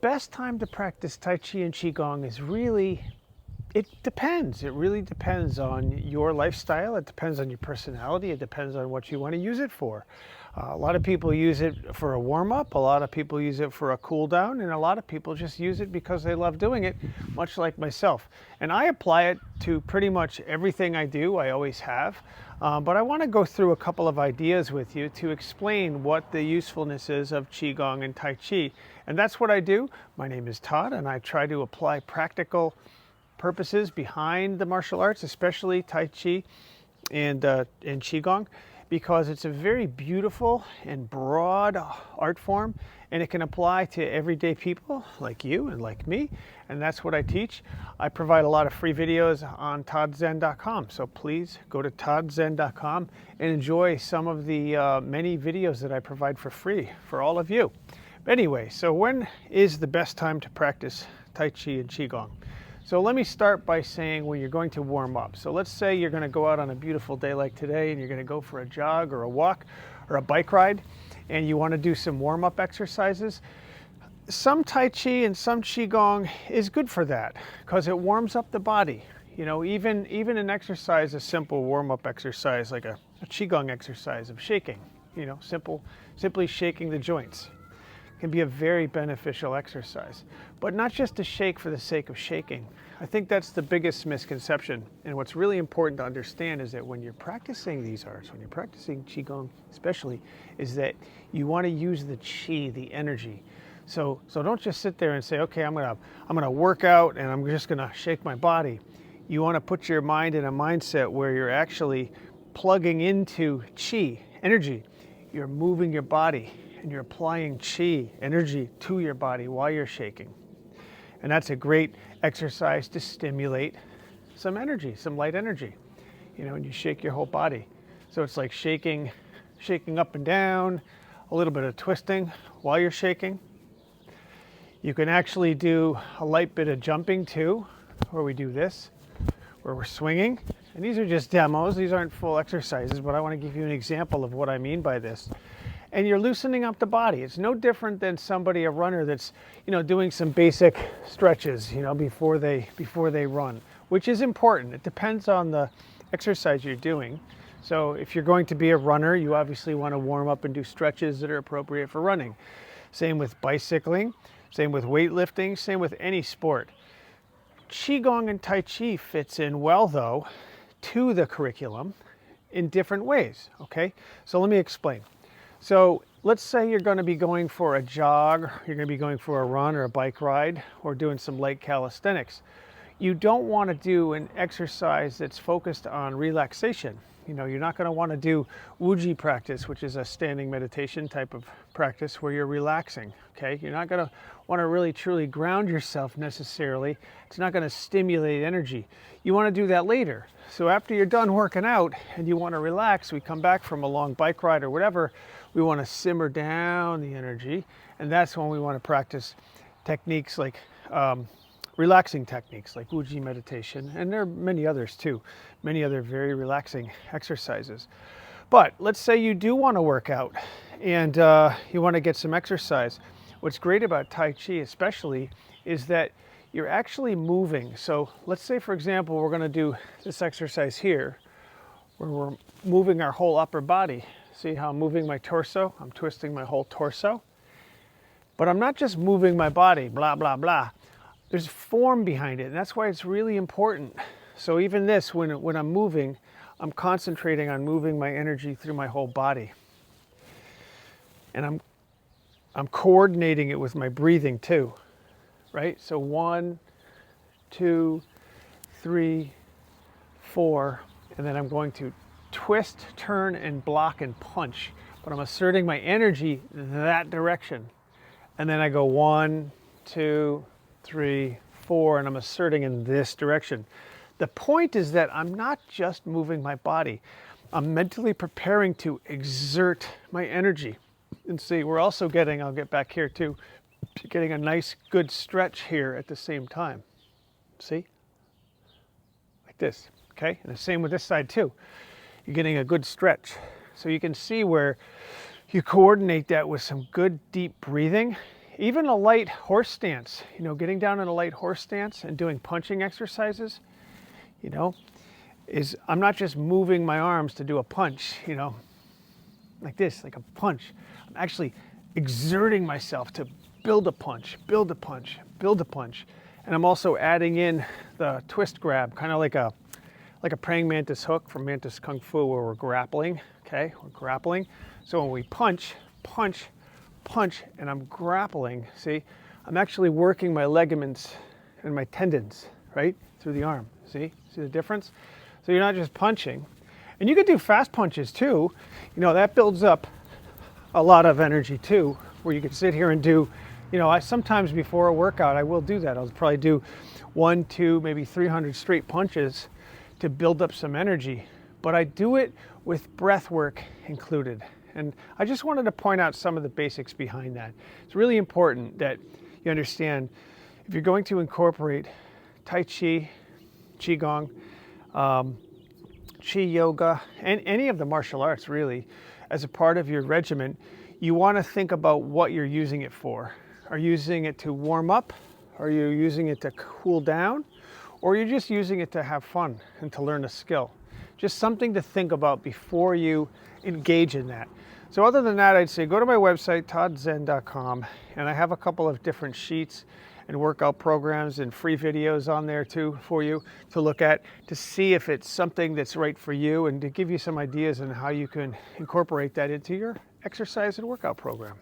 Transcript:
best time to practice Tai Chi and Qigong is really, it depends. It really depends on your lifestyle. It depends on your personality. It depends on what you want to use it for. A lot of people use it for a warm-up. A lot of people use it for a cool down. And a lot of people just use it because they love doing it, much like myself. And I apply it to pretty much everything I do. I always have. But I want to go through a couple of ideas with you to explain what the usefulness is of Qigong and Tai Chi. And that's what I do. My name is Todd, and I try to apply practical purposes behind the martial arts, especially Tai Chi and Qigong, because it's a very beautiful and broad art form, and it can apply to everyday people like you and like me, and that's what I teach. I provide a lot of free videos on toddzen.com, so please go to toddzen.com and enjoy some of the many videos that I provide for free for all of you. But anyway, so when is the best time to practice Tai Chi and Qigong? So let me start by saying when you're going to warm up. So let's say you're going to go out on a beautiful day like today and you're going to go for a jog or a walk or a bike ride, and you want to do some warm-up exercises. Some Tai Chi and some Qigong is good for that because it warms up the body. You know, even an exercise, a simple warm-up exercise like a Qigong exercise of shaking, you know, simply shaking the joints, can be a very beneficial exercise, but not just to shake for the sake of shaking. I think that's the biggest misconception. And what's really important to understand is that when you're practicing these arts, when you're practicing Qigong especially, is that you want to use the Qi, the energy. So don't just sit there and say, okay, I'm gonna work out and I'm just gonna shake my body. You want to put your mind in a mindset where you're actually plugging into Qi, energy. You're moving your body, and you're applying Qi, energy, to your body while you're shaking. And that's a great exercise to stimulate some energy, some light energy, you know, and you shake your whole body. So it's like shaking up and down, a little bit of twisting while you're shaking. You can actually do a light bit of jumping too, where we do this, where we're swinging. And these are just demos, these aren't full exercises, but I want to give you an example of what I mean by this. And you're loosening up the body. It's no different than somebody, a runner that's, you know, doing some basic stretches, you know, before they run, which is important. It depends on the exercise you're doing. So if you're going to be a runner, you obviously want to warm up and do stretches that are appropriate for running. Same with bicycling, same with weightlifting, same with any sport. Qigong and Tai Chi fits in well, though, to the curriculum in different ways, okay? So let me explain. So let's say you're going to be going for a jog, you're going to be going for a run or a bike ride, or doing some light calisthenics. You don't want to do an exercise that's focused on relaxation. You know, you're not going to want to do Wuji practice, which is a standing meditation type of practice where you're relaxing, okay? You're not going to want to really truly ground yourself necessarily. It's not going to stimulate energy. You want to do that later. So after you're done working out and you want to relax, we come back from a long bike ride or whatever, we want to simmer down the energy, and that's when we want to practice techniques like relaxing techniques like Wuji meditation, and there are many others too, many other very relaxing exercises. But let's say you do want to work out and you want to get some exercise. What's great about Tai Chi especially is that you're actually moving. So let's say, for example, we're going to do this exercise here where we're moving our whole upper body. See how I'm moving my torso? I'm twisting my whole torso. But I'm not just moving my body, blah, blah, blah. There's form behind it, and that's why it's really important. So even this, when I'm moving, I'm concentrating on moving my energy through my whole body. And I'm coordinating it with my breathing too, right? So 1, 2, 3, 4, and then I'm going to twist, turn, and block and punch, but I'm asserting my energy that direction. And then I go 1, 2, 3, 4, and I'm asserting in this direction. The point is that I'm not just moving my body. I'm mentally preparing to exert my energy. And see, we're also getting, I'll get back here too, getting a nice good stretch here at the same time. See? Like this, okay? And the same with this side too. You're getting a good stretch. So you can see where you coordinate that with some good deep breathing. even a light horse stance, getting down in a light horse stance and doing punching exercises, I'm not just moving my arms to do a punch, like this, like a punch. I'm actually exerting myself to build a punch, build a punch, build a punch. And I'm also adding in the twist grab, kind of like a praying mantis hook from Mantis Kung Fu, where we're grappling, okay? We're grappling. So when we punch, punch, punch, and I'm grappling, see? I'm actually working my ligaments and my tendons, right? Through the arm, see? See the difference? So you're not just punching. And you could do fast punches too. That builds up a lot of energy too, where you could sit here and do, I sometimes before a workout, I will do that. I'll probably do 1, 2, maybe 300 straight punches to build up some energy. But I do it with breath work included. And I just wanted to point out some of the basics behind that. It's really important that you understand if you're going to incorporate Tai Chi, Qigong, Chi Yoga, and any of the martial arts really, as a part of your regimen, you want to think about what you're using it for. Are you using it to warm up? Are you using it to cool down? Or you're just using it to have fun and to learn a skill? Just something to think about before you engage in that. So other than that, I'd say go to my website, toddzen.com, and I have a couple of different sheets and workout programs and free videos on there too for you to look at to see if it's something that's right for you and to give you some ideas on how you can incorporate that into your exercise and workout program.